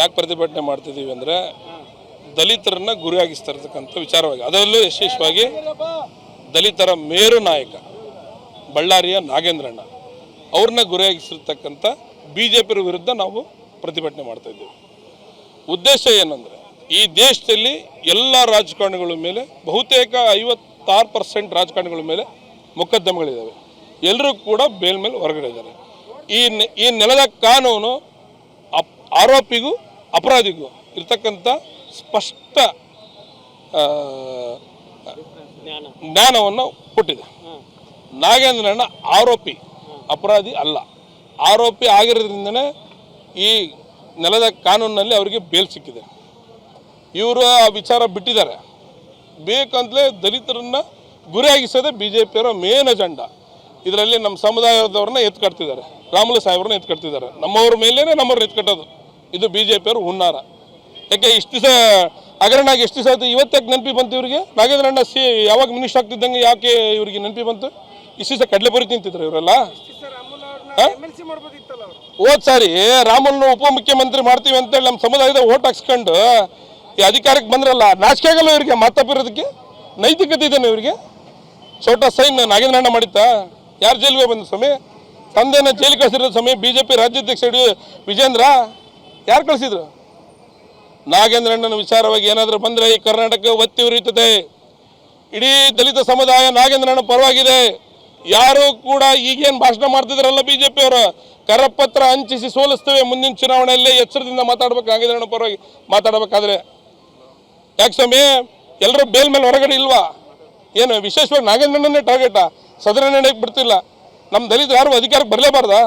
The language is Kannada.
ಯಾಕೆ ಪ್ರತಿಭಟನೆ ಮಾಡ್ತಿದ್ದೀವಿ ಅಂದರೆ ದಲಿತರನ್ನ ಗುರಿಯಾಗಿಸ್ತಿರ್ತಕ್ಕಂಥ ವಿಚಾರವಾಗಿ, ಅದರಲ್ಲೂ ಯಶಸ್ವಿಯಾಗಿ ದಲಿತರ ಮೇರು ನಾಯಕ ಬಳ್ಳಾರಿಯ ನಾಗೇಂದ್ರಣ್ಣ ಅವ್ರನ್ನ ಗುರಿಯಾಗಿಸಿರ್ತಕ್ಕಂಥ BJP ವಿರುದ್ಧ ನಾವು ಪ್ರತಿಭಟನೆ ಮಾಡ್ತಾಯಿದ್ದೀವಿ. ಉದ್ದೇಶ ಏನಂದರೆ, ಈ ದೇಶದಲ್ಲಿ ಎಲ್ಲ ರಾಜಕಾರಣಿಗಳ ಮೇಲೆ ಬಹುತೇಕ 56% ರಾಜಕಾರಣಿಗಳ ಮೇಲೆ ಮೊಕದ್ದಮೆಗಳಿದ್ದಾವೆ. ಎಲ್ಲರೂ ಕೂಡ ಬೇಲ್ ಮೇಲೆ ಹೊರಗಡೆ ಇದ್ದಾರೆ. ಈ ನೆಲದ ಕಾನೂನು ಆರೋಪಿಗೂ ಅಪರಾಧಿಗೂ ಇರ್ತಕ್ಕಂಥ ಸ್ಪಷ್ಟ ಜ್ಞಾನವನ್ನು ಕೊಟ್ಟಿದೆ. ನಾಗೇಂದ್ರಣ್ಣ ಆರೋಪಿ, ಅಪರಾಧಿ ಅಲ್ಲ. ಆರೋಪಿ ಆಗಿರೋದ್ರಿಂದನೇ ಈ ನೆಲದ ಕಾನೂನಿನಲ್ಲಿ ಅವರಿಗೆ ಬೇಲ್ ಸಿಕ್ಕಿದೆ. ಇವರು ಆ ವಿಚಾರ ಬಿಟ್ಟಿದ್ದಾರೆ. ಬೇಕಂತಲೇ ದಲಿತರನ್ನ ಗುರಿಯಾಗಿಸೋದೇ BJPಯವರ ಮೇನ್ ಅಜೆಂಡಾ. ಇದರಲ್ಲಿ ನಮ್ಮ ಸಮುದಾಯದವ್ರನ್ನ ಎತ್ಕಟ್ತಿದ್ದಾರೆ, ರಾಮುಲು ಸಾಹೇಬ್ರನ್ನ ಎತ್ಕಟ್ತಿದ್ದಾರೆ. ನಮ್ಮವ್ರ ಮೇಲೇ ನಮ್ಮವ್ರನ್ನ ಎತ್ಕಟ್ಟೋದು ಇದು BJPಯವ್ರ ಹುನ್ನಾರ. ಯಾಕೆ ಇಷ್ಟು ದಿವಸ ಹಗರಣಾಗಿ ಎಷ್ಟು ದಿವಸ ಆಯಿತು, ಇವತ್ತಾಗ ನೆನಪಿ ಬಂತು ಇವರಿಗೆ? ನಾಗೇಂದ್ರಣ್ಣ ಯಾವಾಗ ಮಿನಿಸ್ಟರ್ ಆಗ್ತಿದ್ದಂಗೆ ಯಾಕೆ ಇವರಿಗೆ ನೆನಪಿ ಬಂತು? ಇಷ್ಟು ದಿವಸ ಕಡಲೆಪುರಿ ತಿಂತಿದ್ರು ಇವರೆಲ್ಲ. ಹೋದ್ ಸಾರಿ ರಾಮುಲ್ನ ಉಪಮುಖ್ಯಮಂತ್ರಿ ಮಾಡ್ತೀವಿ ಅಂತೇಳಿ ನಮ್ಮ ಸಮುದಾಯದ ಓಟ್ ಹಾಕ್ಸ್ಕೊಂಡು ಈ ಅಧಿಕಾರಕ್ಕೆ ಬಂದ್ರಲ್ಲ, ನಾಚಿಕೆ ಆಗಲ್ಲ ಇವರಿಗೆ? ಮಾತಾಪಿರೋದಕ್ಕೆ ನೈತಿಕತೆ ಇದೇನೆ ಇವರಿಗೆ? ಛೋಟಾ ಸೈನ್ ನಾಗೇಂದ್ರಣ್ಣ ಮಾಡಿತ್ತಾ? ಯಾರು ಜೈಲಿಗೆ ಬಂದ ಸ್ವಾಮಿ? ತಂದೆನ ಜೈಲಿಗೆ ಕಳಿಸಿರೋ ಸ್ವಾಮಿ BJP ರಾಜ್ಯಾಧ್ಯಕ್ಷ ವಿಜೇಂದ್ರ ಯಾರು ಕಳಿಸಿದ್ರು? ನಾಗೇಂದ್ರಣ್ಣನ ವಿಚಾರವಾಗಿ ಏನಾದರೂ ಬಂದರೆ ಈ ಕರ್ನಾಟಕ ಒತ್ತಿ ಉರಿಯುತ್ತದೆ. ಇಡೀ ದಲಿತ ಸಮುದಾಯ ನಾಗೇಂದ್ರಣ್ಣ ಪರವಾಗಿದೆ. ಯಾರು ಕೂಡ ಈಗೇನು ಭಾಷಣ ಮಾಡ್ತಿದ್ರಲ್ಲ BJPಯವರು, ಕರಪತ್ರ ಹಂಚಿಸಿ ಸೋಲಿಸ್ತೇವೆ ಮುಂದಿನ ಚುನಾವಣೆಯಲ್ಲಿ ಎಚ್ಚರದಿಂದ ಮಾತಾಡ್ಬೇಕು. ನಾಗೇಂದ್ರಣ್ಣ ಪರವಾಗಿ ಮಾತಾಡಬೇಕಾದ್ರೆ ಯಾಕೆ ಸ್ವಾಮಿ ಎಲ್ಲರೂ ಬೇಲ್ ಮೇಲೆ ಹೊರಗಡೆ ಇಲ್ವಾ? ಏನು ವಿಶೇಷವಾಗಿ ನಾಗೇಂದ್ರಣ್ಣನೇ ಟಾರ್ಗೆಟಾ? ಸದನ ನಡೆಯಕ್ಕೆ ಬಿಡ್ತಿಲ್ಲ. ನಮ್ಮ ದಲಿತರು ಯಾರು ಅಧಿಕಾರಕ್ಕೆ ಬರಲೇಬಾರ್ದಾ?